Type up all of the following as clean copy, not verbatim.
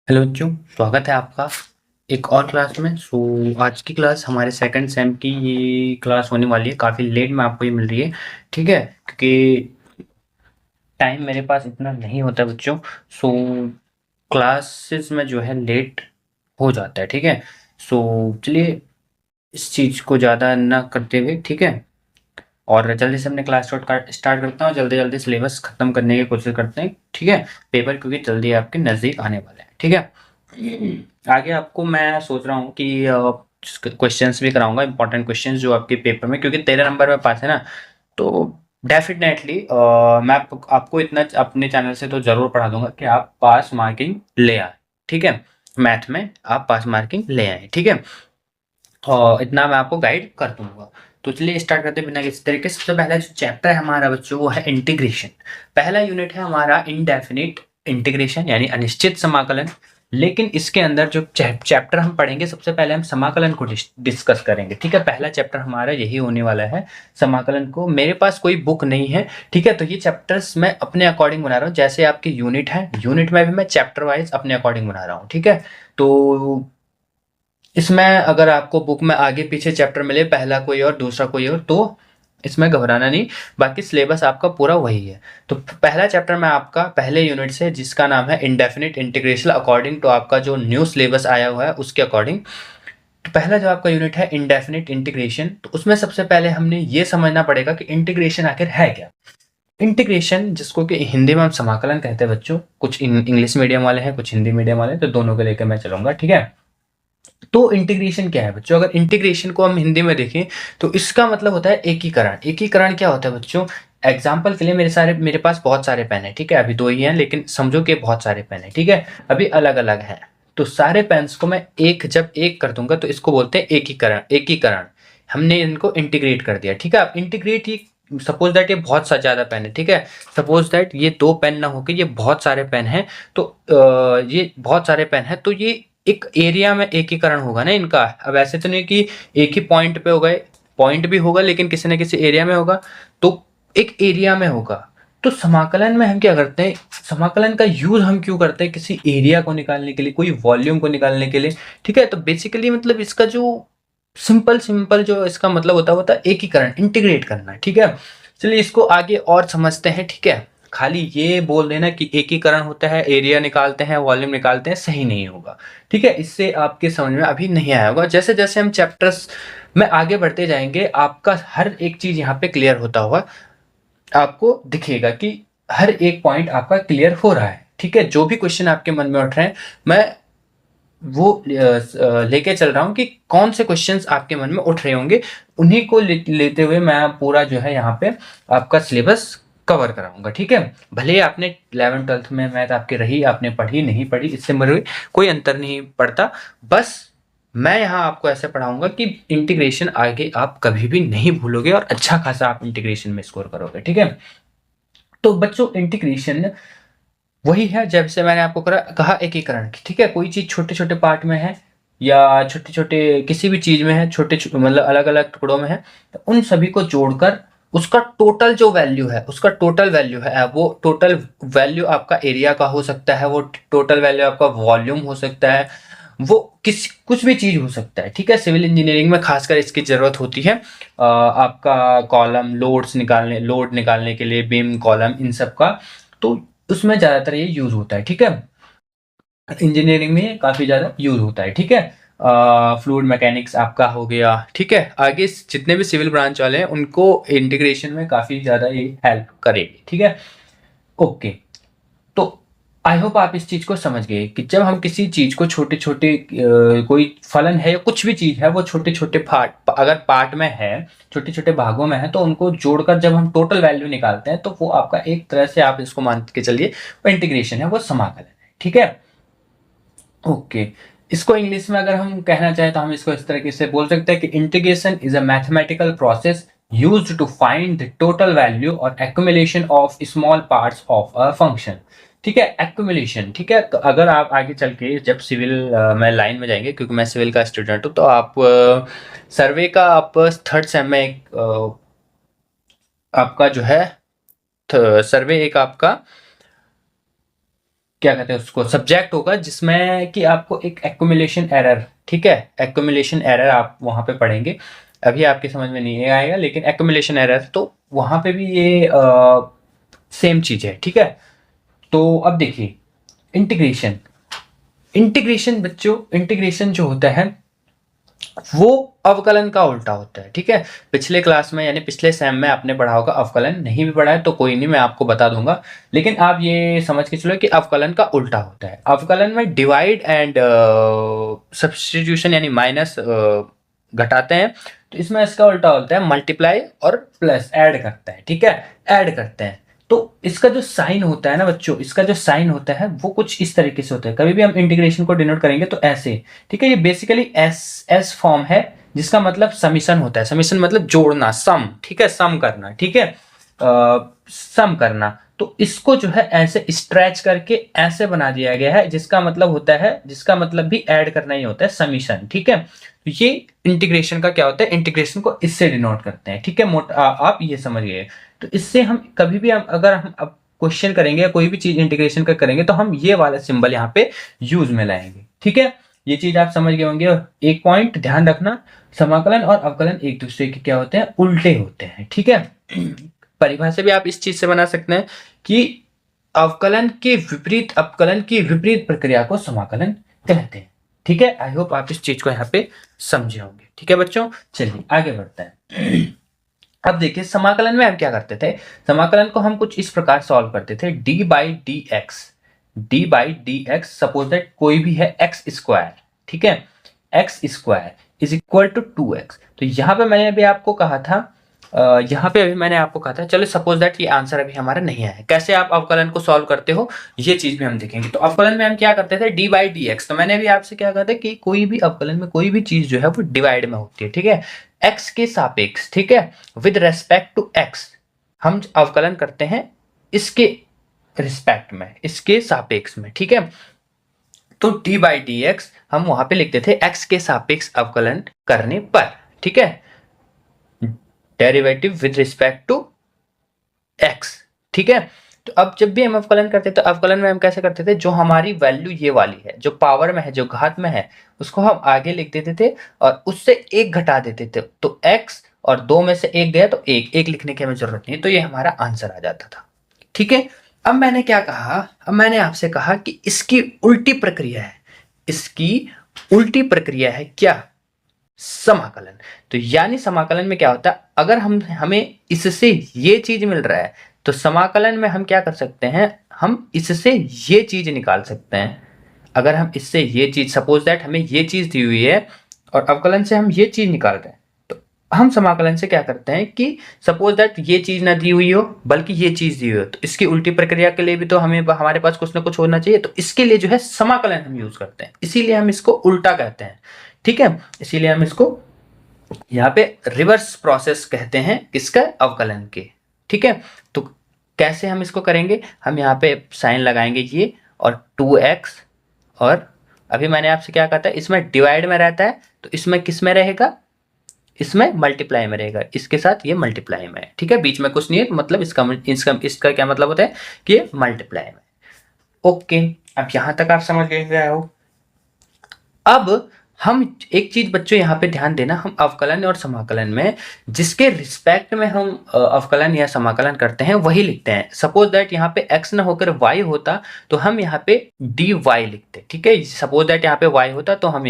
Hello बच्चों, स्वागत है आपका एक और क्लास में। आज की क्लास हमारे सेकंड सेम की ये क्लास होने वाली है। काफ़ी लेट में आपको ये मिल रही है, ठीक है, क्योंकि टाइम मेरे पास इतना नहीं होता बच्चों। सो क्लासेस में जो है लेट हो जाता है, ठीक है। चलिए इस चीज़ को ज़्यादा ना करते हुए, ठीक है, और जल्दी से अपने क्लास स्टार्ट करता हूँ। जल्दी जल्दी सिलेबस खत्म करने की कोशिश करते हैं, ठीक है। पेपर क्योंकि जल्दी आपके नज़दीक आने वाले हैं, ठीक है। आगे आपको मैं सोच रहा हूँ कि क्वेश्चंस भी कराऊंगा, इंपॉर्टेंट क्वेश्चंस जो आपके पेपर में, क्योंकि 13 नंबर में पास है ना। तो डेफिनेटली मैं आपको इतना अपने चैनल से तो ज़रूर पढ़ा दूंगा कि आप पास मार्किंग ले आए, ठीक है। मैथ में आप पास मार्किंग ले आए, ठीक है। इतना मैं आपको गाइड कर दूंगा। तो चलिए स्टार्ट करते हैं बिना किसी तरीके से। सबसे पहला जो चैप्टर है हमारा बच्चों वो है इंटीग्रेशन। पहला यूनिट है हमारा इनडेफिनिट इंटीग्रेशन यानी अनिश्चित समाकलन। लेकिन इसके अंदर जो चैप्टर हम पढ़ेंगे, सबसे पहले हम समाकलन को डिस्कस करेंगे, ठीक है। पहला चैप्टर हमारा यही होने वाला है, समाकलन को। मेरे पास कोई बुक नहीं है, ठीक है, तो ये चैप्टर्स मैं अपने अकॉर्डिंग बना रहा हूँ। जैसे आपके यूनिट है, यूनिट में भी मैं चैप्टर वाइज अपने अकॉर्डिंग बना रहा हूँ, ठीक है। तो इसमें अगर आपको बुक में आगे पीछे चैप्टर मिले, पहला कोई और दूसरा कोई और, तो इसमें घबराना नहीं। बाकी सिलेबस आपका पूरा वही है। तो पहला चैप्टर में आपका पहले यूनिट से, जिसका नाम है इंडेफिनिट इंटीग्रेशन, अकॉर्डिंग टू आपका जो न्यू सिलेबस आया हुआ है उसके अकॉर्डिंग। तो पहला जो आपका यूनिट है इंडेफिनिट इंटीग्रेशन, तो उसमें सबसे पहले हमने ये समझना पड़ेगा कि इंटीग्रेशन आखिर है क्या। इंटीग्रेशन, जिसको कि हिंदी में हम समाकलन कहते हैं बच्चों। कुछ इंग्लिश मीडियम वाले हैं, कुछ हिंदी मीडियम वाले हैं, तो दोनों को लेकर मैं चलूंगा, ठीक है। तो इंटीग्रेशन क्या है बच्चों? अगर इंटीग्रेशन को हम हिंदी में देखें तो इसका मतलब होता है एकीकरण। एकीकरण क्या होता है बच्चों? एग्जाम्पल के लिए मेरे पास बहुत सारे पेन है, ठीक है। अभी दो ही हैं, लेकिन समझो कि बहुत सारे पेन है, ठीक है। अभी अलग अलग हैं। तो सारे पेन्स को मैं जब एक कर दूंगा तो इसको बोलते हैं एकीकरण। एकीकरण, हमने इनको इंटीग्रेट कर दिया, ठीक है। अब इंटीग्रेट ही, सपोज दैट ये बहुत सा ज़्यादा पेन है, ठीक है। सपोज दैट ये दो पेन ना होकर ये बहुत सारे पेन हैं। तो ये बहुत सारे पेन है, तो ये एक एरिया में एकीकरण होगा ना इनका। अब ऐसे तो नहीं कि एक ही पॉइंट पे हो गए, पॉइंट भी होगा लेकिन किसी न किसी एरिया में होगा। तो एक एरिया में होगा। तो समाकलन में हम क्या करते हैं, समाकलन का यूज हम क्यों करते हैं? किसी एरिया को निकालने के लिए, कोई वॉल्यूम को निकालने के लिए, ठीक है। तो बेसिकली मतलब इसका जो सिंपल सिंपल जो इसका मतलब होता है एकीकरण, इंटीग्रेट करना, ठीक है। चलिए इसको आगे और समझते हैं, ठीक है। खाली ये बोल देना कि एकीकरण होता है, एरिया निकालते हैं, वॉल्यूम निकालते हैं, सही नहीं होगा, ठीक है। इससे आपके समझ में अभी नहीं आया होगा। जैसे जैसे हम चैप्टर्स में आगे बढ़ते जाएंगे, आपका हर एक चीज यहाँ पे क्लियर होता हुआ आपको दिखेगा कि हर एक पॉइंट आपका क्लियर हो रहा है, ठीक है। जो भी क्वेश्चन आपके मन में उठ रहे हैं, मैं वो लेके चल रहा हूँ कि कौन से क्वेश्चंस आपके मन में उठ रहे होंगे। उन्हीं को लेते हुए मैं पूरा जो है यहाँ पे आपका सिलेबस कवर कराऊंगा, ठीक है। भले ही आपने 11th 12th में मैथ आपकी रही, आपने पढ़ी नहीं पढ़ी, इससे मेरे कोई अंतर नहीं पड़ता। बस मैं यहाँ आपको ऐसे पढ़ाऊंगा कि इंटीग्रेशन आगे आप कभी भी नहीं भूलोगे और अच्छा खासा आप इंटीग्रेशन में स्कोर करोगे, ठीक है। तो बच्चों इंटीग्रेशन वही है, जैसे मैंने आपको कहा एकीकरण की, ठीक है। कोई चीज़ छोटे छोटे पार्ट में है या छोटे छोटे किसी भी चीज़ में है, छोटे मतलब अलग अलग टुकड़ों में है, तो उन सभी को जोड़कर उसका टोटल जो वैल्यू है, उसका टोटल वैल्यू है, वो टोटल वैल्यू आपका एरिया का हो सकता है, वो टोटल वैल्यू आपका वॉल्यूम हो सकता है, वो कुछ भी चीज़ हो सकता है, ठीक है। सिविल इंजीनियरिंग में खासकर इसकी ज़रूरत होती है। आपका कॉलम लोड निकालने के लिए, बीम कॉलम इन सब का, तो उसमें ज़्यादातर ये यूज़ होता है, ठीक है। इंजीनियरिंग में काफ़ी ज़्यादा यूज़ होता है, ठीक है। फ्लूइड मैकेनिक्स आपका हो गया, ठीक है। आगे जितने भी सिविल ब्रांच वाले हैं उनको इंटीग्रेशन में काफ़ी ज़्यादा ये हेल्प करेगी, ठीक है। ओके। तो आई होप आप इस चीज़ को समझ गए कि जब हम किसी चीज़ को छोटे छोटे, कोई फलन है या कुछ भी चीज़ है, वो छोटे छोटे पार्ट, अगर पार्ट में है, छोटे छोटे भागों में है, तो उनको जोड़कर जब हम टोटल वैल्यू निकालते हैं, तो वो आपका एक तरह से आप इसको मान के चलिए वो इंटीग्रेशन है, वो समाकलन है, ठीक है। ओके। इसको इंग्लिश में अगर हम कहना चाहें तो हम इसको इस तरीके से बोल सकते हैं कि integration is a mathematical process used to find the total value और accumulation of small parts of a function, ठीक है। एक्युमुलेशन, ठीक है। तो अगर आप आगे चल के जब सिविल में लाइन में जाएंगे, क्योंकि मैं सिविल का स्टूडेंट हूँ, तो आप सर्वे का आप थर्ड सेम में आपका जो है सर्वे एक आपका क्या कहते हैं उसको, सब्जेक्ट होगा जिसमें कि आपको एक एक्यूमुलेशन एरर, ठीक है, एक्यूमुलेशन एरर आप वहाँ पे पढ़ेंगे। अभी आपके समझ में नहीं आएगा, लेकिन एक्यूमुलेशन एरर तो वहाँ पे भी ये सेम चीज़ है, ठीक है। तो अब देखिए इंटीग्रेशन, इंटीग्रेशन बच्चों, इंटीग्रेशन जो होता है वो अवकलन का उल्टा होता है, ठीक है। पिछले क्लास में यानी पिछले सेम में आपने पढ़ा होगा अवकलन, नहीं भी पढ़ा है तो कोई नहीं, मैं आपको बता दूंगा। लेकिन आप ये समझ के चलो कि अवकलन का उल्टा होता है। अवकलन में डिवाइड एंड सब्स्टिट्यूशन यानी माइनस घटाते हैं, तो इसमें इसका उल्टा होता है मल्टीप्लाई और प्लस ऐड करता है, ठीक है, ऐड करते हैं। तो इसका जो साइन होता है ना बच्चों, इसका जो साइन होता है वो कुछ इस तरीके से होता है। कभी भी हम इंटीग्रेशन को डिनोट करेंगे तो ऐसे, ठीक है। ये बेसिकली एस फॉर्म है जिसका मतलब समीशन होता है। समीशन मतलब जोड़ना, सम, ठीक है, सम करना, ठीक है, सम करना। तो इसको जो है ऐसे स्ट्रेच करके ऐसे बना दिया गया है, जिसका मतलब होता है, जिसका मतलब भी ऐड करना ही होता है, समीशन, ठीक है। तो ये इंटीग्रेशन का क्या होता है, इंटीग्रेशन को इससे डिनोट करते हैं, ठीक है। आप ये समझ गए। तो इससे हम कभी भी अगर हम अब क्वेश्चन करेंगे या कोई भी चीज इंटीग्रेशन का करेंगे तो हम ये वाला सिंबल यहाँ पे यूज में लाएंगे, ठीक है। ये चीज आप समझ गए होंगे। एक पॉइंट ध्यान रखना, समाकलन और अवकलन एक दूसरे के क्या होते हैं, उल्टे होते हैं, ठीक है। परिभाषा भी आप इस चीज से बना सकते हैं कि अवकलन के विपरीत, अवकलन की विपरीत प्रक्रिया को समाकलन कहते हैं, ठीक है। आई होप आप इस चीज को यहाँ पे समझे होंगे, ठीक है बच्चों। चलिए आगे बढ़ते हैं। अब देखिए समाकलन में हम क्या करते थे, समाकलन को हम कुछ इस प्रकार सॉल्व करते थे, D by D X, D by D X, suppose that कोई भी है एक्स स्क्वायर, ठीक है, X square is equal to 2x। तो यहाँ पे मैंने अभी आपको कहा था, यहाँ पे अभी मैंने आपको कहा था, चलो सपोज दैट ये आंसर अभी हमारा नहीं आया, कैसे आप अवकलन को सॉल्व करते हो ये चीज भी हम देखेंगे। तो अवकलन में हम क्या करते थे, डी बाई डी एक्स। तो मैंने अभी आपसे क्या कहा था कि कोई भी अवकलन में कोई भी चीज जो है वो डिवाइड में होती है, ठीक है, एक्स के सापेक्ष, ठीक है, विद रेस्पेक्ट टू एक्स हम अवकलन करते हैं इसके रिस्पेक्ट में, इसके सापेक्ष में, ठीक है। तो डी बाई डी एक्स हम वहां पे लिखते थे एक्स के सापेक्ष अवकलन करने पर, ठीक है, derivative with respect to X, ठीक है। तो अब जब भी हम अवकलन करते तो अवकलन में हम कैसे करते थे, जो हमारी वैल्यू ये वाली है, जो पावर में है, जो घात में है, उसको हम आगे लिख देते थे और उससे एक घटा देते थे। तो x और 2 में से एक गया तो एक लिखने की हमें जरूरत नहीं, तो ये हमारा आंसर आ जाता था, ठीक है। अब मैंने क्या कहा, अब मैंने आपसे कहा कि इसकी उल्टी प्रक्रिया है, इसकी उल्टी प्रक्रिया है क्या, समाकलन। तो यानी समाकलन में क्या होता है, अगर हमें इससे ये चीज मिल रहा है तो समाकलन में हम क्या कर सकते हैं, हम इससे ये चीज निकाल सकते हैं। अगर हम इससे ये चीज, सपोज दैट हमें ये चीज दी हुई है और अवकलन से हम ये चीज निकाल रहे हैं, तो हम समाकलन से क्या करते हैं कि सपोज दैट ये चीज ना दी हुई हो बल्कि ये चीज दी हुई हो, तो इसकी उल्टी प्रक्रिया के लिए भी तो हमें हमारे पास कुछ ना कुछ होना चाहिए। तो इसके लिए जो है समाकलन हम यूज करते हैं, इसीलिए हम इसको उल्टा कहते हैं, ठीक है। इसीलिए हम इसको यहाँ पे रिवर्स प्रोसेस कहते हैं, किसका, अवकलन के, ठीक है। तो कैसे हम इसको करेंगे, हम यहाँ पे साइन लगाएंगे ये और 2x, और अभी मैंने आपसे क्या कहा था, इसमें डिवाइड में रहता है तो इसमें किस में रहेगा, इसमें मल्टीप्लाई में रहेगा, इसके साथ ये मल्टीप्लाई में है, ठीक है, बीच में कुछ नहीं है, तो मतलब इसका क्या मतलब होता है कि ये मल्टीप्लाई में। ओके, अब यहां तक आप समझ गए हो। अब हम एक चीज बच्चों यहाँ पे ध्यान देना, हम अवकलन और समाकलन में जिसके रिस्पेक्ट में हम अवकलन या समाकलन करते हैं वही लिखते हैं। सपोज दैट यहाँ पे x ना होकर y होता तो हम यहाँ पे dy लिखते, ठीक है। सपोज दैट यहाँ पे y होता तो हम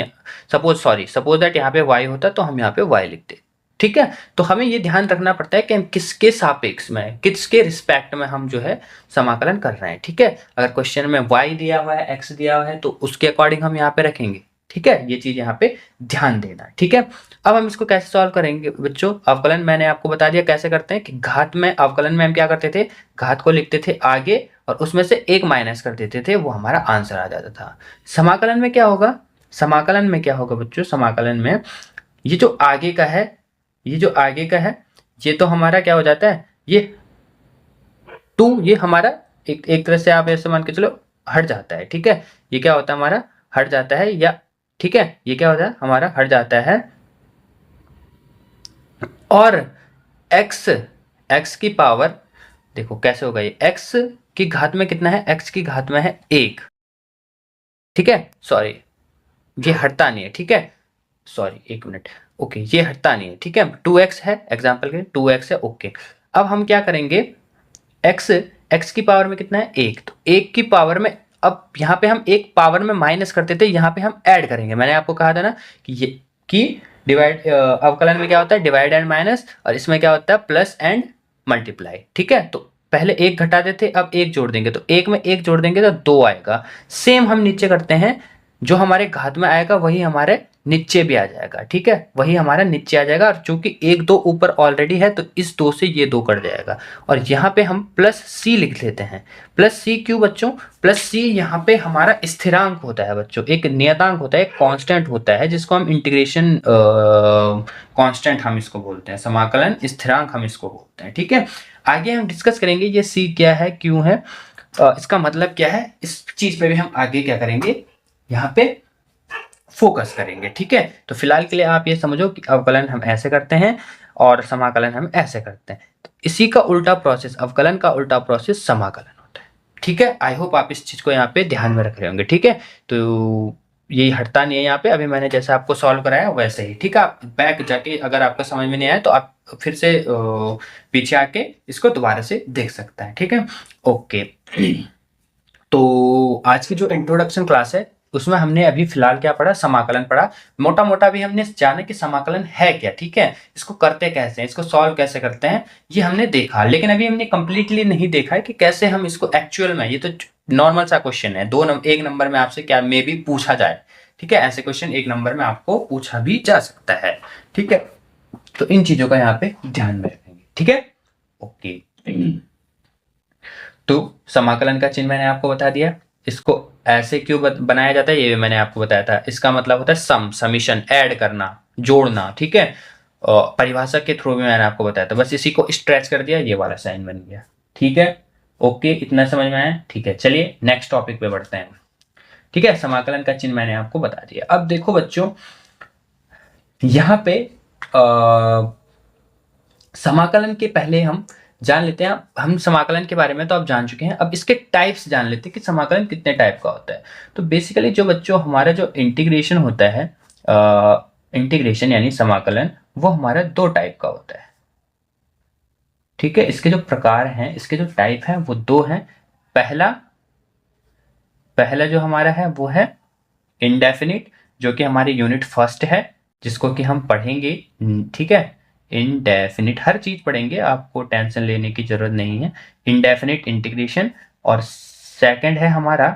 सपोज दैट यहाँ पे y होता तो हम यहाँ पे y लिखते, ठीक है। तो हमें ये ध्यान रखना पड़ता है कि हम किसके सापेक्ष में, किसके रिस्पेक्ट में हम जो है समाकलन कर रहे हैं, ठीक है। अगर क्वेश्चन में y दिया हुआ है, x दिया हुआ है, तो उसके अकॉर्डिंग हम यहाँ पे रखेंगे, ठीक है। ये चीज यहाँ पे ध्यान देना, ठीक है। अब हम इसको कैसे सॉल्व करेंगे बच्चों, अवकलन मैंने आपको बता दिया कैसे करते हैं कि घात में, अवकलन में हम क्या करते थे, घात को लिखते थे आगे और उसमें से एक माइनस कर देते थे, वो हमारा आंसर आ जाता था। समाकलन में क्या होगा, समाकलन में क्या होगा बच्चों, समाकलन में ये जो आगे का है, ये जो आगे का है, ये तो हमारा क्या हो जाता है, ये 2, ये हमारा एक तरह से आप ऐसे मान के चलो हट जाता है, ठीक है। ये क्या होता है हमारा, हट जाता है, या ठीक है, ये क्या होता है हमारा हट जाता है। और x की पावर देखो कैसे होगा, ये x की घात में कितना है, x की घात में है 1, ठीक है, सॉरी ये हटता नहीं है, ठीक है, सॉरी 1 मिनट, ओके ये हटता नहीं है, ठीक है, 2x है, एग्जाम्पल के 2x है, ओके। अब हम क्या करेंगे, x की पावर में कितना है 1, तो 1 की पावर में, अब यहाँ पे हम एक पावर में माइनस करते थे, यहाँ पे हम ऐड करेंगे। मैंने आपको कहा था ना कि ये कि डिवाइड अवकलन में क्या होता है, डिवाइड एंड माइनस, और इसमें क्या होता है प्लस एंड मल्टीप्लाई, ठीक है। तो पहले एक घटाते थे, अब एक जोड़ देंगे, तो एक में एक जोड़ देंगे तो 2 आएगा। सेम हम नीचे करते हैं, जो हमारे घात में आएगा वही हमारे नीचे भी आ जाएगा, ठीक है, वही हमारा नीचे आ जाएगा, और चूंकि 1 2 ऊपर ऑलरेडी है तो इस 2 से ये 2 कट जाएगा, और यहाँ पे हम प्लस सी लिख लेते हैं। प्लस सी क्यों बच्चों, प्लस सी यहाँ पे हमारा स्थिरांक होता है बच्चों, एक नियतांक होता है, एक कांस्टेंट होता है, जिसको हम इंटीग्रेशन कांस्टेंट हम इसको बोलते हैं, समाकलन स्थिरांक हम इसको बोलते हैं, ठीक है। आगे हम डिस्कस करेंगे ये सी क्या है, क्यों है, इसका मतलब क्या है, इस चीज पे भी हम आगे क्या करेंगे, यहाँ पे फोकस करेंगे, ठीक है। तो फिलहाल के लिए आप ये समझो कि अवकलन हम ऐसे करते हैं और समाकलन हम ऐसे करते हैं, तो इसी का उल्टा प्रोसेस, अवकलन का उल्टा प्रोसेस समाकलन होता है, ठीक है। आई होप आप इस चीज को यहाँ पे ध्यान में रख रहे होंगे, ठीक है। तो ये हटता नहीं है यहाँ पे, अभी मैंने जैसे आपको सॉल्व कराया वैसे ही, ठीक है। आप बैक जाके अगर आपका समझ में नहीं आया तो आप फिर से पीछे आके इसको दोबारा से देख सकता है, ठीक है, ओके। तो आज की जो इंट्रोडक्शन क्लास है उसमें हमने अभी फिलहाल क्या पढ़ा, समाकलन पढ़ा, मोटा मोटा भी हमने जाना कि समाकलन है क्या, ठीक है, इसको करते कैसे हैं, इसको सॉल्व कैसे करते हैं, ये हमने देखा। लेकिन अभी हमने कंप्लीटली नहीं देखा है कि कैसे हम इसको एक्चुअल में, ये तो नॉर्मल सा क्वेश्चन है, एक नंबर में आपसे क्या मे भी पूछा जाए, ठीक है, ऐसे क्वेश्चन एक नंबर में आपको पूछा भी जा सकता है, ठीक है। तो इन चीजों का यहाँ पे ध्यान में रखेंगे, ठीक है, ओके। तो समाकलन का चिन्ह मैंने आपको बता दिया, इसको ऐसे क्यों बनाया जाता है ये भी मैंने आपको बताया था। इसका मतलब होता है सम, समीशन, ऐड करना, जोड़ना, ठीक है। परिभाषा के थ्रू भी मैंने आपको बताया था, बस इसी को स्ट्रेच कर दिया, ये वाला साइन बन गया, ठीक है, ओके, इतना समझ में आया, ठीक है। चलिए नेक्स्ट टॉपिक पे बढ़ते हैं, ठीक है। समाकलन का चिन्ह मैंने आपको बता दिया। अब देखो बच्चों, यहाँ पे समाकलन के पहले हम जान लेते हैं, हम समाकलन के बारे में तो आप जान चुके हैं, अब इसके टाइप्स जान लेते हैं कि समाकलन कितने टाइप का होता है। तो बेसिकली जो बच्चों हमारा जो इंटीग्रेशन होता है, इंटीग्रेशन यानी समाकलन, वो हमारा 2 टाइप का होता है, ठीक है। इसके जो प्रकार हैं, इसके जो टाइप हैं वो 2 हैं। पहला जो हमारा है वो है इंडेफिनिट, जो कि हमारी यूनिट फर्स्ट है, जिसको कि हम पढ़ेंगे, ठीक है, इंडेफिनिट, हर चीज पढ़ेंगे, आपको टेंशन लेने की जरूरत नहीं है, इंडेफिनिट इंटीग्रेशन। और सेकंड है हमारा,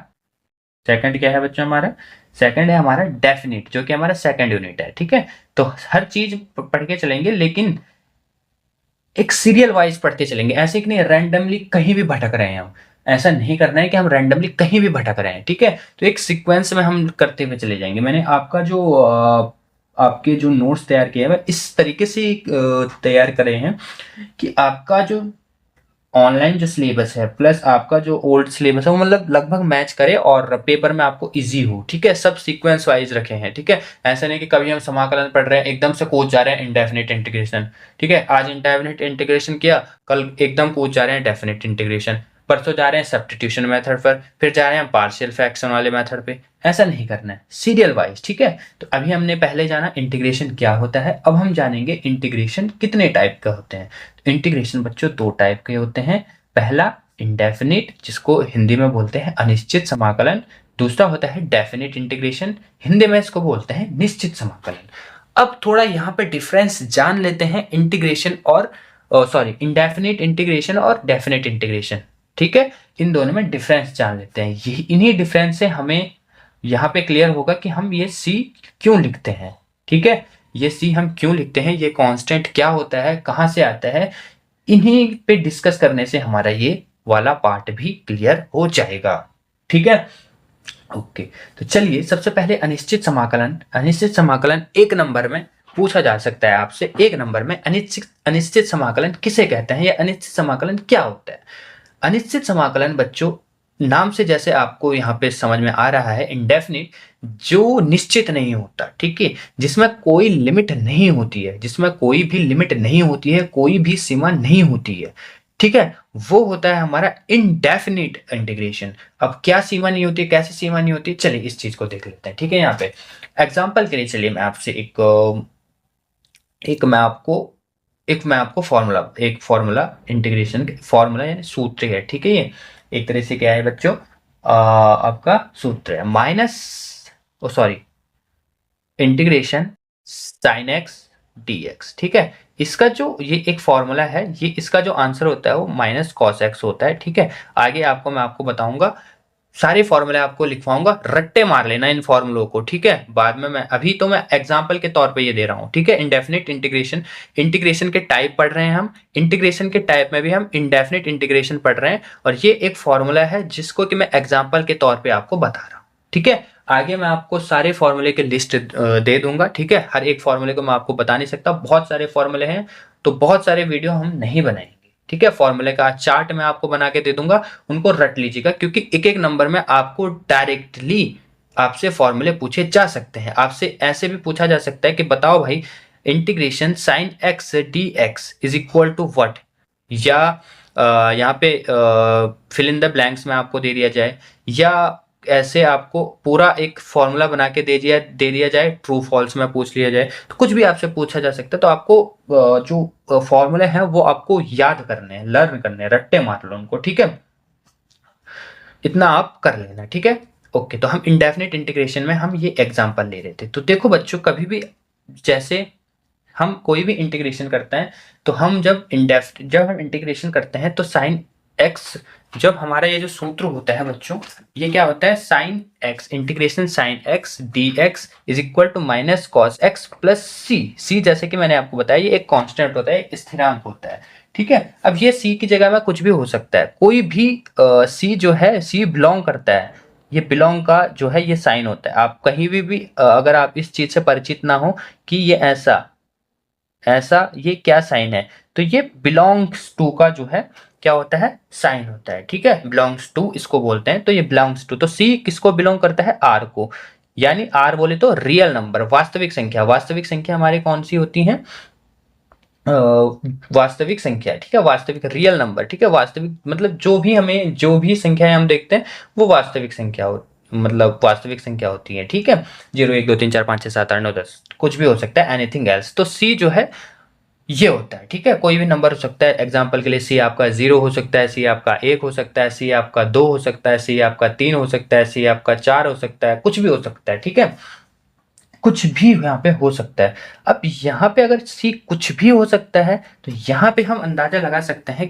सेकंड क्या है बच्चों हमारा, सेकंड है हमारा डेफिनिट, जो कि हमारा सेकंड यूनिट है, ठीक है। तो हर चीज पढ़ के चलेंगे, लेकिन एक सीरियल वाइज पढ़ते चलेंगे, ऐसे कि नहीं रैंडमली कहीं भी भटक रहे हैं हम, ऐसा नहीं करना है कि हम रैंडमली कहीं भी भटक रहे हैं, ठीक है। तो एक सीक्वेंस में हम करते हुए चले जाएंगे। मैंने आपका जो आपके जो नोट्स तैयार किए हैं, इस तरीके से तैयार करे हैं कि आपका जो ऑनलाइन जो सिलेबस है प्लस आपका जो ओल्ड सिलेबस है वो मतलब लगभग मैच करे और पेपर में आपको इजी हो, ठीक है। सब सीक्वेंस वाइज रखे हैं, ठीक है। ऐसा नहीं कि कभी हम समाकलन पढ़ रहे हैं एकदम से कूद जा रहे हैं इंडेफिनिट इंटीग्रेशन, ठीक है, आज इंडेफिनिट इंटीग्रेशन किया, कल एकदम कूद जा रहे हैं डेफिनिट इंटीग्रेशन, परसों जा रहे हैं सब्स्टिट्यूशन मेथड पर, फिर जा रहे हैं पार्शियल फ्रैक्शन वाले मेथड पे। ऐसा नहीं करना है, सीरियल वाइज, ठीक है। तो अभी हमने पहले जाना इंटीग्रेशन क्या होता है, अब हम जानेंगे इंटीग्रेशन कितने टाइप का होते हैं। तो इंटीग्रेशन बच्चों 2 टाइप के होते हैं। पहला इंडेफिनिट, जिसको हिंदी में बोलते हैं अनिश्चित समाकलन, दूसरा होता है डेफिनिट इंटीग्रेशन, हिंदी में इसको बोलते हैं निश्चित समाकलन। अब थोड़ा यहाँ पे डिफरेंस जान लेते हैं इंटीग्रेशन और सॉरी इंडेफिनिट इंटीग्रेशन और डेफिनिट इंटीग्रेशन, ठीक है। इन दोनों में डिफरेंस जान लेते हैं, यही इन्हीं डिफरेंस से हमें यहाँ पे क्लियर होगा कि हम ये सी क्यों लिखते हैं, ठीक है। ये सी हम क्यों लिखते हैं, ये कांस्टेंट क्या होता है, कहाँ से आता है, इन्हीं पे डिस्कस करने से हमारा ये वाला पार्ट भी क्लियर हो जाएगा, ठीक है, ओके। तो चलिए सबसे पहले अनिश्चित समाकलन। अनिश्चित समाकलन 1 नंबर में पूछा जा सकता है आपसे, 1 नंबर में अनिश्चित समाकलन किसे कहते हैं या अनिश्चित समाकलन क्या होता है। अनिश्चित समाकलन बच्चों नाम से जैसे आपको यहाँ पे समझ में आ रहा है, इंडेफिनिट, जो निश्चित नहीं होता, ठीक है, जिसमें कोई लिमिट नहीं होती है, जिसमें कोई भी लिमिट नहीं होती है, कोई भी सीमा नहीं होती है, ठीक है, वो होता है हमारा इंडेफिनिट इंटीग्रेशन। अब क्या सीमा नहीं होती, कैसे सीमा नहीं होती, चलिए इस चीज को देख लेते हैं। ठीक है, यहाँ पे एग्जाम्पल के लिए चलिए मैं आपसे एक मैं आपको फॉर्मूला, एक फॉर्मूला इंटीग्रेशन फॉर्मूला यानी सूत्र है। ठीक है, ये एक तरह से क्या है बच्चों, आपका सूत्र है minus, oh sorry, integration sine x D x. ठीक है, इसका जो ये एक फॉर्मूला है, ये इसका जो आंसर होता है वो माइनस कॉस एक्स होता है। ठीक है, आगे आपको मैं आपको बताऊंगा, सारे फॉर्मूले आपको लिखवाऊंगा, रट्टे मार लेना इन फॉर्मूलों को। ठीक है, बाद में मैं अभी तो मैं एग्जांपल के तौर पे ये दे रहा हूँ। ठीक है, इंडेफिनिट इंटीग्रेशन, इंटीग्रेशन के टाइप पढ़ रहे हैं हम, इंटीग्रेशन के टाइप में भी हम इंडेफिनिट इंटीग्रेशन पढ़ रहे हैं, और ये एक फॉर्मूला है जिसको कि मैं एग्जाम्पल के तौर पर आपको बता रहा हूँ। ठीक है, आगे मैं आपको सारे फॉर्मूले के लिस्ट दे दूंगा। ठीक है, हर एक फॉर्मूले को मैं आपको बता नहीं सकता, बहुत सारे फॉर्मूले हैं, तो बहुत सारे वीडियो हम नहीं बनाएंगे। ठीक है, फॉर्मूले का चार्ट मैं आपको बना के दे दूंगा, उनको रट लीजिएगा, क्योंकि एक एक नंबर में आपको डायरेक्टली आपसे फॉर्मूले पूछे जा सकते हैं। आपसे ऐसे भी पूछा जा सकता है कि बताओ भाई integration sine x D x is equal to what, या यहाँ पे फिल इन द ब्लैंक्स में आपको दे दिया जाए, या ऐसे आपको पूरा एक फॉर्मूला बना के दे दिया जाए, ट्रू फॉल्स में पूछ लिया जाए, तो कुछ भी आपसे पूछा जा सकता है। तो आपको जो फॉर्मूले हैं वो आपको याद करने हैं, लर्न करने हैं, रट्टे मार लो उनको। ठीक है, इतना आप कर लेना। ठीक है, ओके। तो हम इंडेफिनिट इंटीग्रेशन में हम ये एग्जांपल ले रहे थे। तो देखो बच्चों, कभी भी जैसे हम कोई भी इंटीग्रेशन करते हैं, तो हम जब हम इंटीग्रेशन करते हैं तो साइन एक्स, जब हमारा ये जो सूत्र होता है बच्चों, ये क्या होता है, sine x, integration sine x D x is equal to minus cos x plus c. C जैसे कि मैंने आपको बताया ये एक कांस्टेंट होता है, एक स्थिरांक होता है। ठीक है, अब ये सी की जगह में कुछ भी हो सकता है, कोई भी सी जो है, सी बिलोंग करता है, ये बिलोंग का जो है ये साइन होता है। आप कहीं भी अगर आप इस चीज से परिचित ना हो कि ये ऐसा ऐसा ये क्या साइन है, तो ये बिलोंग्स टू का जो है क्या होता है, साइन होता है। ठीक है, बिलोंग्स टू इसको बोलते हैं, तो ये बिलोंग्स टू, तो सी किसको बिलोंग करता है, आर को, यानी आर बोले तो रियल नंबर, वास्तविक संख्या। वास्तविक संख्या हमारी कौन सी होती है, वास्तविक संख्या। ठीक है, वास्तविक रियल नंबर। ठीक है, वास्तविक मतलब जो भी संख्याएं हम देखते हैं वो वास्तविक संख्या मतलब वास्तविक संख्या होती है। ठीक है, 0 1 2 3 4 5 6 7 8 9 10 कुछ भी हो सकता है, एनीथिंग एल्स। तो सी जो है ये होता है। ठीक है, कोई भी नंबर हो सकता है, एग्जाम्पल के लिए सी आपका 0 हो सकता है, सी आपका 1 हो सकता है, सी आपका 2 हो सकता है, सी आपका 3 हो सकता है, सी आपका 4 हो सकता है, कुछ भी हो सकता है। ठीक है, कुछ भी यहाँ पे हो सकता है। अब यहाँ पे अगर सी कुछ भी हो सकता है, तो यहाँ पे हम अंदाजा लगा सकते हैं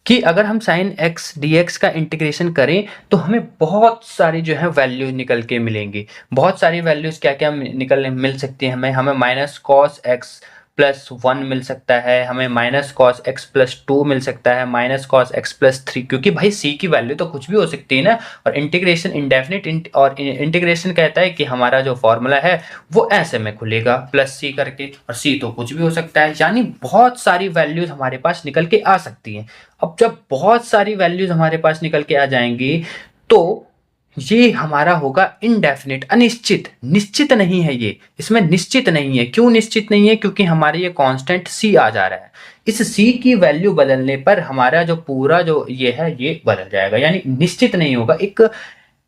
कि अगर हम साइन एक्स डी एक्स का इंटीग्रेशन करें तो हमें बहुत सारी जो है वैल्यू निकल के मिलेंगी। बहुत सारी वैल्यूज क्या क्या मिल सकती है, हमें माइनस कॉस एक्स प्लस 1 मिल सकता है, हमें माइनस कॉस एक्स प्लस 2 मिल सकता है, माइनस कॉस एक्स प्लस 3, क्योंकि भाई सी की वैल्यू तो कुछ भी हो सकती है ना। और इंटीग्रेशन इंडेफिनिट और इंटीग्रेशन कहता है कि हमारा जो फॉर्मूला है वो ऐसे में खुलेगा प्लस सी करके, और सी तो कुछ भी हो सकता है, यानी बहुत सारी वैल्यूज हमारे पास निकल के आ सकती हैं। अब जब बहुत सारी वैल्यूज हमारे पास निकल के आ जाएंगी, तो ये हमारा होगा इनडेफिनिट, अनिश्चित, निश्चित नहीं है ये, इसमें निश्चित नहीं है। क्यों निश्चित नहीं है, क्योंकि हमारे ये कांस्टेंट सी आ जा रहा है। इस सी की वैल्यू बदलने पर हमारा जो पूरा जो ये है ये बदल जाएगा, यानी निश्चित नहीं होगा, एक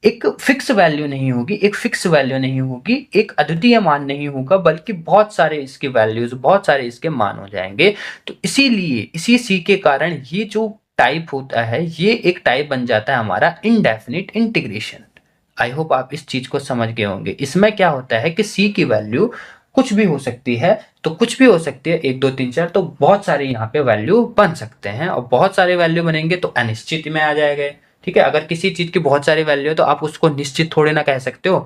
एक फिक्स वैल्यू नहीं होगी, एक फिक्स वैल्यू नहीं होगी, एक अद्वितीय मान नहीं होगा, बल्कि बहुत सारे इसके वैल्यूज, बहुत सारे इसके मान हो जाएंगे। तो इसीलिए इसी सी के कारण ये जो टाइप होता है, ये एक टाइप बन जाता है हमारा इनडेफिनिट इंटीग्रेशन। आई होप आप इस चीज को समझ गए होंगे। इसमें क्या होता है कि सी की वैल्यू कुछ भी हो सकती है, तो कुछ भी हो सकती है 1 2 3 4, तो बहुत सारे यहाँ पे वैल्यू बन सकते हैं, और बहुत सारे वैल्यू बनेंगे तो अनिश्चित में आ जाएगा। ठीक है, अगर किसी चीज की बहुत सारी वैल्यू है तो आप उसको निश्चित थोड़े ना कह सकते हो,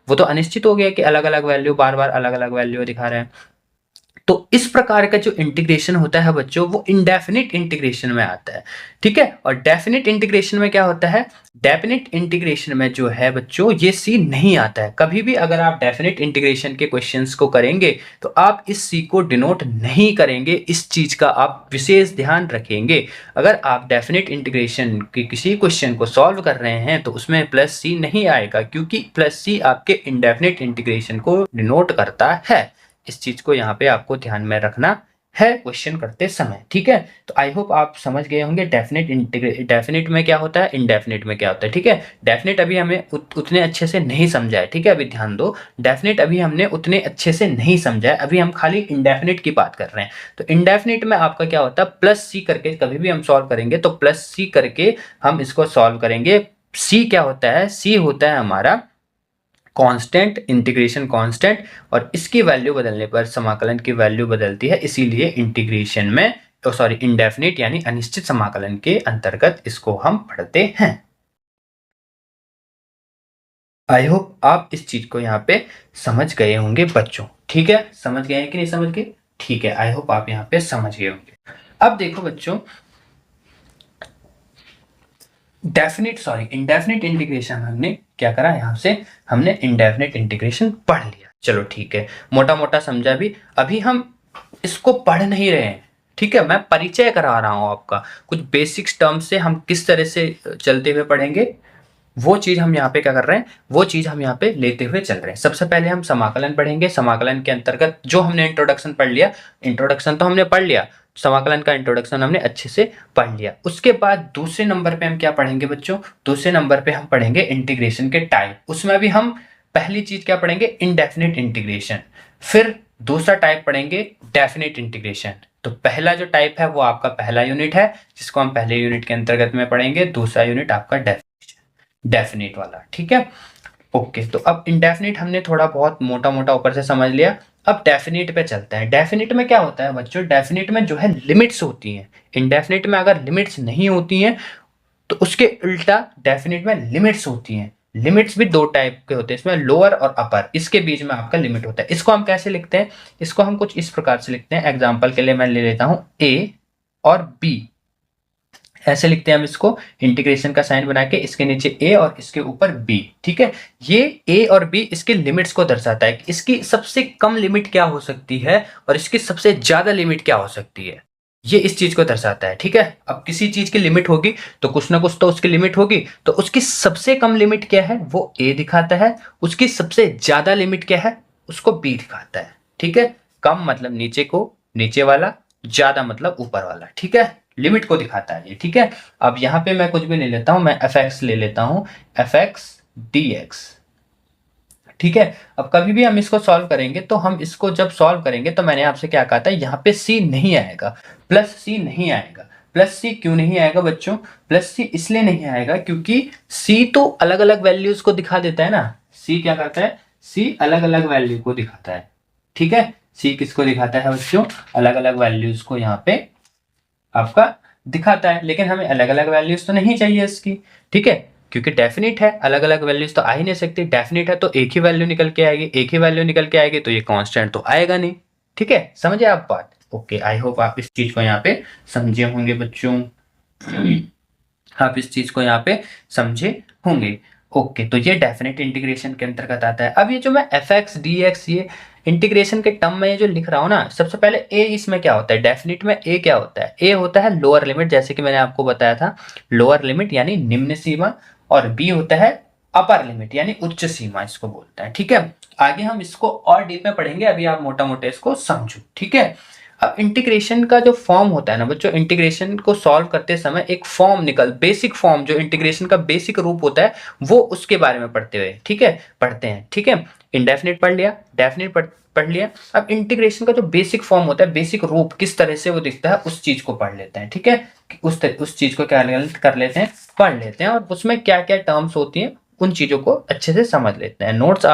वो तो अनिश्चित हो गया कि अलग अलग वैल्यू, बार बार अलग अलग वैल्यू दिखा रहे हैं। तो इस प्रकार का जो इंटीग्रेशन होता है बच्चों, वो इंडेफिनिट इंटीग्रेशन में आता है। ठीक है, और डेफिनिट इंटीग्रेशन में क्या होता है, डेफिनिट इंटीग्रेशन में जो है बच्चों ये सी नहीं आता है। कभी भी अगर आप डेफिनिट इंटीग्रेशन के क्वेश्चंस को करेंगे तो आप इस सी को डिनोट नहीं करेंगे, इस चीज का आप विशेष ध्यान रखेंगे। अगर आप डेफिनिट इंटीग्रेशन के किसी क्वेश्चन को सॉल्व कर रहे हैं तो उसमें प्लस सी नहीं आएगा, क्योंकि प्लस सी आपके इंडेफिनिट इंटीग्रेशन को डिनोट करता है। इस चीज को यहाँ पे आपको ध्यान में रखना है क्वेश्चन करते समय। ठीक है, तो आई होप आप समझ गए होंगे डेफिनेट में क्या होता है, इनडेफिनेट में क्या होता है। ठीक है, डेफिनेट अभी हमें उतने अच्छे से नहीं समझा है। ठीक है, अभी ध्यान दो, डेफिनेट अभी हमने उतने अच्छे से नहीं समझा है, अभी हम खाली इनडेफिनेट की बात कर रहे हैं। तो इनडेफिनेट में आपका क्या होता है, प्लस सी करके कभी भी हम सॉल्व करेंगे तो प्लस सी करके हम इसको सॉल्व करेंगे। सी क्या होता है, सी होता है हमारा कांस्टेंट, इंटीग्रेशन कांस्टेंट, और इसकी वैल्यू बदलने पर समाकलन की वैल्यू बदलती है, इसीलिए इंटीग्रेशन में सॉरी इंडेफिनिट यानी अनिश्चित समाकलन के अंतर्गत इसको हम पढ़ते हैं। आई होप आप इस चीज को यहाँ पे समझ गए होंगे बच्चों। ठीक है, समझ गए हैं कि नहीं समझ गए? ठीक है, आई होप आप यहाँ पे समझ गए होंगे। अब देखो बच्चों, इंडेफिनिट इंटीग्रेशन हमने क्या करा, यहाँ से हमने इंडेफिनिट इंटीग्रेशन पढ़ लिया। चलो ठीक है, मोटा मोटा समझा भी। अभी हम इसको पढ़ नहीं रहे हैं। ठीक है, मैं परिचय करा रहा हूं आपका, कुछ बेसिक्स टर्म्स से हम किस तरह से चलते हुए पढ़ेंगे, वो चीज हम यहाँ पे क्या कर रहे हैं, वो चीज हम यहाँ पे लेते हुए चल रहे हैं। सबसे पहले हम समाकलन पढ़ेंगे। समाकलन के अंतर्गत जो हमने इंट्रोडक्शन पढ़ लिया, इंट्रोडक्शन तो हमने पढ़ लिया, समाकलन का इंट्रोडक्शन हमने अच्छे से पढ़ लिया। उसके बाद दूसरे नंबर पे हम क्या पढ़ेंगे बच्चों, दूसरे नंबर पे हम पढ़ेंगे इंटीग्रेशन के टाइप। उसमें भी हम पहली चीज क्या पढ़ेंगे, इनडेफिनिट इंटीग्रेशन। फिर दूसरा टाइप पढ़ेंगे डेफिनिट इंटीग्रेशन। तो पहला जो टाइप है वो आपका पहला यूनिट है, जिसको हम पहले यूनिट के अंतर्गत में पढ़ेंगे। दूसरा यूनिट आपका डेफिनिट वाला। ठीक है, ओके। तो अब इंडेफिनिट हमने थोड़ा बहुत मोटा मोटा ऊपर से समझ लिया। अब डेफिनिट पे चलते हैं। डेफिनिट में क्या होता है बच्चों, डेफिनिट में जो है लिमिट्स होती हैं। इंडेफिनिट में अगर लिमिट्स नहीं होती हैं तो उसके उल्टा डेफिनिट में लिमिट्स होती हैं। लिमिट्स भी दो टाइप के होते हैं, इसमें लोअर और अपर, इसके बीच में आपका लिमिट होता है। इसको हम कैसे लिखते हैं, इसको हम कुछ इस प्रकार से लिखते हैं। एग्जाम्पल के लिए मैं ले लेता हूं ए और बी, ऐसे लिखते हैं हम इसको, इंटीग्रेशन का साइन बना के इसके नीचे ए और इसके ऊपर बी। ठीक है, ये ए और बी इसके लिमिट्स को दर्शाता है कि इसकी सबसे कम लिमिट क्या हो सकती है और इसकी सबसे ज्यादा लिमिट क्या हो सकती है, ये इस चीज को दर्शाता है। ठीक है, अब किसी चीज की लिमिट होगी तो कुछ ना कुछ तो उसकी लिमिट होगी, तो उसकी सबसे कम लिमिट क्या है वो ए दिखाता है, उसकी सबसे ज्यादा लिमिट क्या है उसको बी दिखाता है। ठीक है, कम मतलब नीचे को, नीचे वाला, ज्यादा मतलब ऊपर वाला। ठीक है, लिमिट को दिखाता है ये। ठीक है, अब यहाँ पे मैं कुछ भी ले लेता हूं, मैं एफ एक्स ले लेता हूं, एफ एक्स डी एक्स। ठीक है, अब कभी भी हम इसको सॉल्व करेंगे तो हम इसको जब सॉल्व करेंगे तो मैंने आपसे क्या कहा था, यहाँ पे सी नहीं आएगा, प्लस सी नहीं आएगा। प्लस सी क्यों नहीं आएगा बच्चों, प्लस सी इसलिए नहीं आएगा क्योंकि सी तो अलग अलग वैल्यूज को दिखा देता है ना। सी क्या करता है, सी अलग अलग वैल्यू को दिखाता है। ठीक है, सी किसको दिखाता है बच्चों, अलग अलग वैल्यूज को यहाँ पे आपका दिखाता है, लेकिन हमें अलग अलग वैल्यूज तो नहीं चाहिए इसकी। ठीक है, क्योंकि डेफिनिट है, अलग अलग वैल्यूज तो आ ही नहीं सकती। डेफिनिट है तो एक ही वैल्यू निकल के आएगी, एक ही वैल्यू निकल के आएगी, तो ये कांस्टेंट तो आएगा नहीं। ठीक है, समझे आप बात? ओके, आई होप आप इस चीज को यहाँ पे समझे होंगे बच्चों। आप इस चीज को यहाँ पे समझे होंगे। ओके, तो ये डेफिनेट इंटीग्रेशन के अंतर्गत आता है। अब ये जो मैं एफ एक्स डी एक्स ये इंटीग्रेशन के टर्म में ये जो लिख रहा हूँ ना, सबसे पहले ए इसमें क्या होता है, डेफिनेट में ए क्या होता है, ए होता है लोअर लिमिट, जैसे कि मैंने आपको बताया था, लोअर लिमिट यानी निम्न सीमा, और बी होता है अपर लिमिट यानी उच्च सीमा, इसको बोलते हैं। ठीक है, आगे हम इसको और डीप में पढ़ेंगे, अभी आप मोटा मोटा इसको समझो। ठीक है, अब इंटीग्रेशन का जो फॉर्म होता है ना बच्चों, इंटीग्रेशन को सॉल्व करते समय एक फॉर्म बेसिक फॉर्म जो इंटीग्रेशन का बेसिक रूप होता है, वो उसके बारे में पढ़ते हुए, ठीक है, पढ़ते हैं। ठीक है, इंडेफिनिट पढ़ लिया, डेफिनिट पढ़ लिया। अब इंटीग्रेशन का जो बेसिक फॉर्म होता है, बेसिक रूप किस तरह से वो दिखता है, उस चीज को पढ़ लेते हैं। ठीक है, उस चीज को क्या कर लेते हैं, पढ़ लेते हैं, और उसमें क्या क्या टर्म्स होती हैं उन चीजों को अच्छे से समझ लेते हैं। नोट्स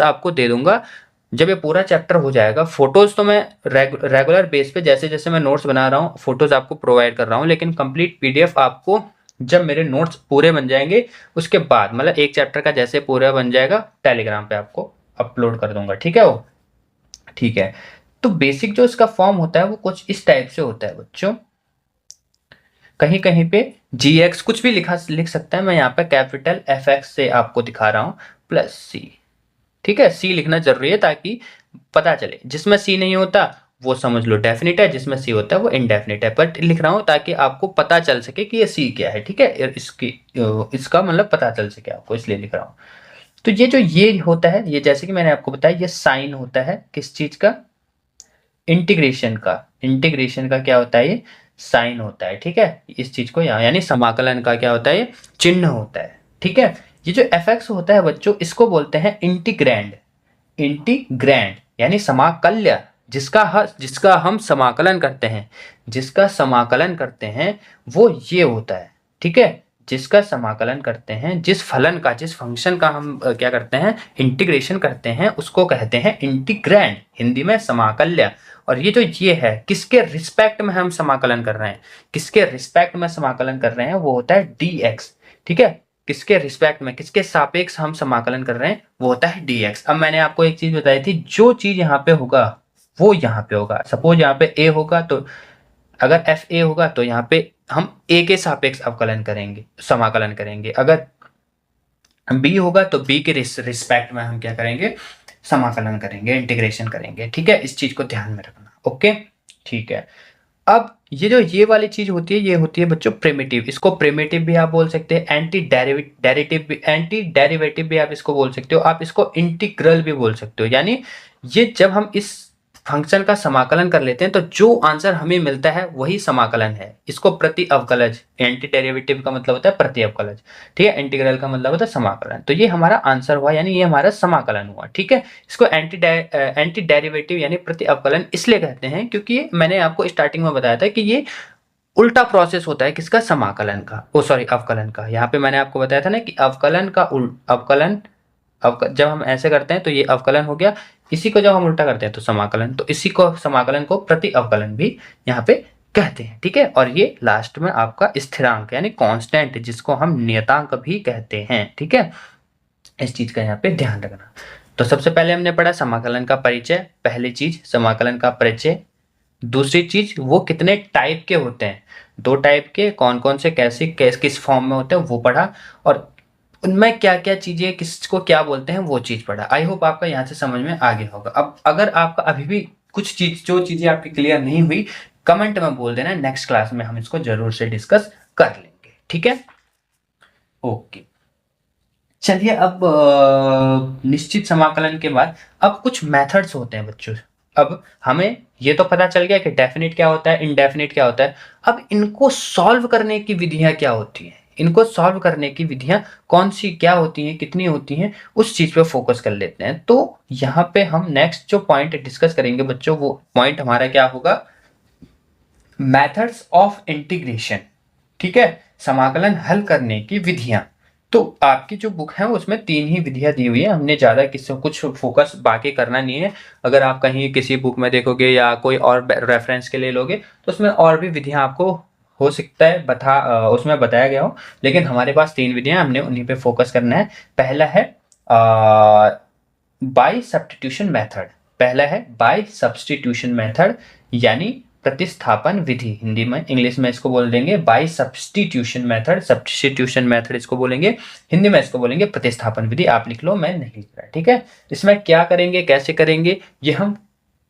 आपको दे दूंगा जब ये पूरा चैप्टर हो जाएगा। फोटोज तो मैं रेगुलर बेस पे जैसे जैसे मैं नोट्स बना रहा हूँ फोटोज आपको प्रोवाइड कर रहा हूँ, लेकिन कंप्लीट पीडीएफ आपको जब मेरे नोट्स पूरे बन जाएंगे उसके बाद, मतलब एक चैप्टर का जैसे पूरा बन जाएगा, टेलीग्राम पे आपको अपलोड कर दूंगा। ठीक है, वो ठीक है। तो बेसिक जो इसका फॉर्म होता है वो कुछ इस टाइप से होता है बच्चों, कहीं कहीं पे जी कुछ भी लिख सकता है, मैं यहाँ पे कैपिटल एफ एक्स से आपको दिखा रहा हूँ, प्लस सी। ठीक है, सी लिखना जरूरी है ताकि पता चले, जिसमें सी नहीं होता वो समझ लो डेफिनेट है, जिसमें सी होता है वो इनडेफिनेट है, बट लिख रहा हूं ताकि आपको पता चल सके कि ये सी क्या है। ठीक है, इसका मतलब पता चल सके आपको, इसलिए लिख रहा हूं। तो ये जो ये होता है, ये जैसे कि मैंने आपको बताया, ये साइन होता है किस चीज का, इंटीग्रेशन का क्या होता है, ये साइन होता है, ठीक है। इस चीज को यहाँ, यानी समाकलन का क्या होता है, ये चिन्ह होता है, ठीक है। ये जो एफ एक्स होता है बच्चों, इसको बोलते हैं इंटीग्रैंड। इंटीग्रैंड यानी समाकल्य, जिसका हम समाकलन करते हैं, जिसका समाकलन करते हैं वो ये होता है, ठीक है। जिसका समाकलन करते हैं, जिस फलन का, जिस फंक्शन का हम क्या करते हैं, इंटीग्रेशन करते हैं, उसको कहते हैं इंटीग्रैंड, हिंदी में समाकल्य। और ये जो ये है, किसके रिस्पेक्ट में हम समाकलन कर रहे हैं, किसके रिस्पेक्ट में समाकलन कर रहे हैं, वो होता है dx, ठीक है। किसके रिस्पेक्ट में, किसके सापेक्ष हम समाकलन कर रहे हैं, वो होता है dx। अब मैंने आपको एक चीज बताई थी, जो चीज यहाँ पे होगा वो यहाँ पे होगा। सपोज यहाँ पे a होगा, तो अगर एफ ए होगा तो यहाँ पे हम a के सापेक्ष अवकलन करेंगे, समाकलन करेंगे। अगर b होगा तो b के रिस्पेक्ट में हम क्या करेंगे, समाकलन करेंगे, इंटीग्रेशन करेंगे, ठीक है। इस चीज को ध्यान में रखना, ओके, ठीक है। अब ये जो ये वाली चीज होती है, ये होती है बच्चों प्रिमिटिव। इसको प्रिमिटिव भी आप बोल सकते हैं, एंटी डेरिवेटिव भी आप इसको बोल सकते हो, आप इसको इंटीग्रल भी बोल सकते हो। यानी ये जब हम इस फंक्शन का समाकलन कर लेते हैं तो जो आंसर हमें मिलता है वही समाकलन है। इसको प्रति अवकलज, एंटी डेरिवेटिव का मतलब होता है प्रति अवकलज, ठीक है। इंटीग्रल का मतलब होता है समाकलन। तो ये हमारा आंसर हुआ, यानी ये हमारा समाकलन हुआ, ठीक है। इसको एंटी डेरिवेटिव यानी प्रति अवकलन इसलिए कहते हैं क्योंकि मैंने आपको स्टार्टिंग में बताया था कि ये उल्टा प्रोसेस होता है किसका, समाकलन का, ओ सॉरी अवकलन का। यहाँ पे मैंने आपको बताया था ना कि अवकलन का अवकलन, जब हम ऐसे करते हैं तो ये अवकलन हो गया, इसी को जब हम उल्टा करते हैं तो समाकलन। तो इसी को, समाकलन को प्रति अवकलन भी यहाँ पे कहते हैं, ठीक है। और ये लास्ट में आपका स्थिरांक यानी कांस्टेंट, जिसको हम नियतांक भी कहते हैं, ठीक है। इस चीज का यहाँ पे ध्यान रखना। तो सबसे पहले हमने पढ़ा समाकलन का परिचय, पहली चीज समाकलन का परिचय। दूसरी चीज, वो कितने टाइप के होते हैं, 2 टाइप के, कौन कौन से, कैसे, किस फॉर्म में होते हैं, वो पढ़ा। और उनमें क्या क्या चीजें, किसको क्या बोलते हैं, वो चीज पढ़ा। आई होप आपका यहाँ से समझ में आ गया होगा। अब अगर आपका अभी भी कुछ चीज, जो चीजें आपकी क्लियर नहीं हुई, कमेंट में बोल देना, नेक्स्ट क्लास में हम इसको जरूर से डिस्कस कर लेंगे, ठीक है। ओके, चलिए अब निश्चित समाकलन के बाद अब कुछ मेथड्स होते हैं बच्चों। अब हमें ये तो पता चल गया कि डेफिनिट क्या होता है, इनडेफिनिट क्या होता है। अब इनको सॉल्व करने की विधियां क्या होती हैं, इनको सॉल्व करने की विधियां कौन सी, क्या होती हैं, कितनी होती हैं, उस चीज पे फोकस कर लेते हैं। तो यहाँ पे हम नेक्स्ट जो पॉइंट डिस्कस करेंगे बच्चों, वो पॉइंट हमारा क्या होगा, मेथड्स ऑफ इंटीग्रेशन, ठीक है। समाकलन हल करने की विधियां। तो आपकी जो बुक है उसमें 3 ही विधियां दी हुई है, हमने ज़्यादा किसी कुछ फोकस बाकी करना नहीं है। अगर आप कहीं किसी बुक में देखोगे या कोई और रेफरेंस के लिए लोगे तो उसमें और भी विधियां आपको हो सकता है उसमें बताया गया हो, लेकिन हमारे पास 3 विधियां, हमने उन्हीं पे फोकस करना है। पहला है बाय सब्स्टिट्यूशन मेथड, पहला है बाय सब्स्टिट्यूशन मेथड यानी प्रतिस्थापन विधि। हिंदी में, इंग्लिश में इसको बोल देंगे by substitution method, substitution method इसको बोलेंगे, हिंदी में इसको बोलेंगे प्रतिस्थापन विधि। आप लिख लो, मैं नहीं लिख रहा, ठीक है। इसमें क्या करेंगे, कैसे करेंगे, ये हम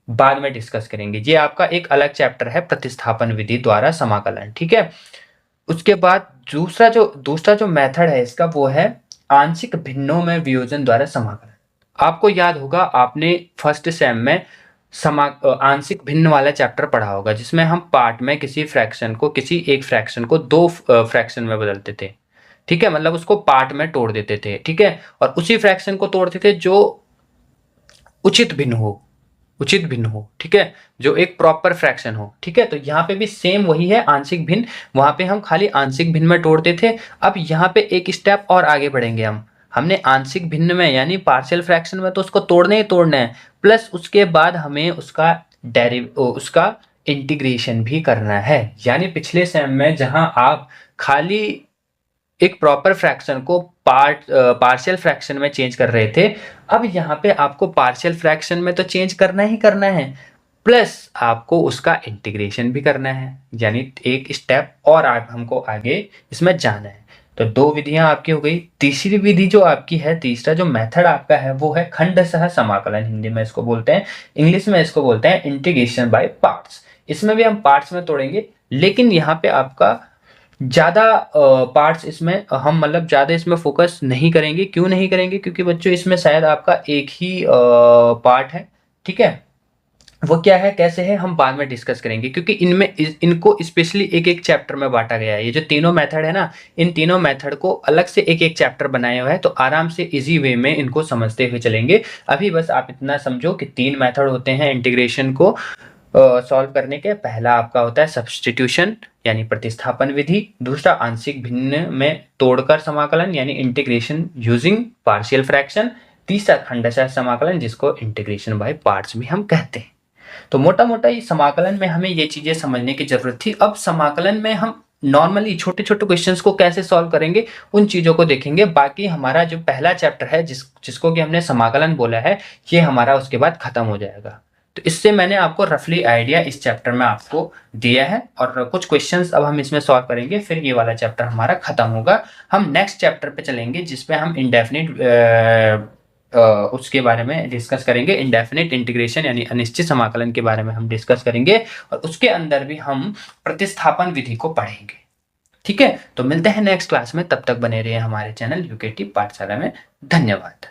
बाद में डिस्कस करेंगे। ये आपका एक अलग चैप्टर है, प्रतिस्थापन विधि द्वारा समाकलन, ठीक है। उसके बाद दूसरा जो मेथड है इसका, वो है आंशिक भिन्नों में वियोजन द्वारा समाकलन। आपको याद होगा, आपने फर्स्ट सेम में आंशिक भिन्न वाला चैप्टर पढ़ा होगा, जिसमें हम पार्ट में किसी एक फ्रैक्शन को 2 फ्रैक्शन में बदलते थे, ठीक है। मतलब उसको पार्ट में तोड़ देते थे, ठीक है। और उसी फ्रैक्शन को तोड़ते थे जो उचित भिन्न हो, ठीक है, जो एक प्रॉपर फ्रैक्शन हो, ठीक है। तो यहाँ पे भी सेम वही है, आंशिक भिन्न। वहां पे हम खाली आंशिक भिन्न में तोड़ते थे। अब यहाँ पे एक स्टेप और आगे बढ़ेंगे हमने आंशिक भिन्न में यानी पार्शियल फ्रैक्शन में तो उसको तोड़ना है, प्लस उसके बाद हमें उसका इंटीग्रेशन भी करना है। यानी पिछले सेम में जहां आप खाली एक प्रॉपर फ्रैक्शन को पार्शियल फ्रैक्शन में चेंज कर रहे थे, अब यहाँ पे आपको पार्शियल फ्रैक्शन में तो चेंज करना ही करना है, प्लस आपको उसका इंटीग्रेशन भी करना है। यानी एक स्टेप और हमको आगे इसमें जाना है। तो 2 विधियां आपकी हो गई। तीसरी विधि जो आपकी है, तीसरा जो मेथड आपका है, वो है खंडशः समाकलन, हिंदी में इसको बोलते हैं, इंग्लिश में इसको बोलते हैं इंटीग्रेशन बाय पार्ट्स। इसमें भी हम पार्ट्स में तोड़ेंगे, लेकिन यहाँ पे आपका ज़्यादा पार्ट्स इसमें हम मतलब ज़्यादा इसमें फोकस नहीं करेंगे। क्यों नहीं करेंगे, क्योंकि बच्चों इसमें शायद आपका एक ही पार्ट है, ठीक है। वो क्या है, कैसे है, हम बाद में डिस्कस करेंगे, क्योंकि इनमें इनको स्पेशली एक एक चैप्टर में बांटा गया है। ये जो तीनों मेथड है ना, इन तीनों मेथड को अलग से एक एक चैप्टर बनाया हुआ है, तो आराम से इजी वे में इनको समझते हुए चलेंगे। अभी बस आप इतना समझो कि तीन मेथड होते हैं इंटीग्रेशन को सॉल्व करने के। पहला आपका होता है सब्स्टिट्यूशन यानी प्रतिस्थापन विधि, दूसरा आंशिक भिन्न में तोड़कर समाकलन यानी इंटीग्रेशन यूजिंग पार्शियल फ्रैक्शन, तीसरा खंडशः समाकलन जिसको इंटीग्रेशन बाय पार्ट्स भी हम कहते हैं। तो मोटा मोटा ये समाकलन में हमें ये चीजें समझने की जरूरत थी। अब समाकलन में हम नॉर्मली छोटे छोटे क्वेश्चंस को कैसे सॉल्व करेंगे उन चीजों को देखेंगे। बाकी हमारा जो पहला चैप्टर है जिसको कि हमने समाकलन बोला है, ये हमारा उसके बाद खत्म हो जाएगा। तो इससे मैंने आपको रफली आइडिया इस चैप्टर में आपको दिया है, और कुछ क्वेश्चंस अब हम इसमें सॉल्व करेंगे, फिर ये वाला चैप्टर हमारा खत्म होगा। हम नेक्स्ट चैप्टर पे चलेंगे जिसमें हम इंडेफिनिट उसके बारे में डिस्कस करेंगे। इंडेफिनिट इंटीग्रेशन यानी अनिश्चित समाकलन के बारे में हम डिस्कस करेंगे, और उसके अंदर भी हम प्रतिस्थापन विधि को पढ़ेंगे। ठीक है, तो मिलते हैं नेक्स्ट क्लास में। तब तक बने रहिए हमारे चैनल यूकेटी पाठशाला में। धन्यवाद।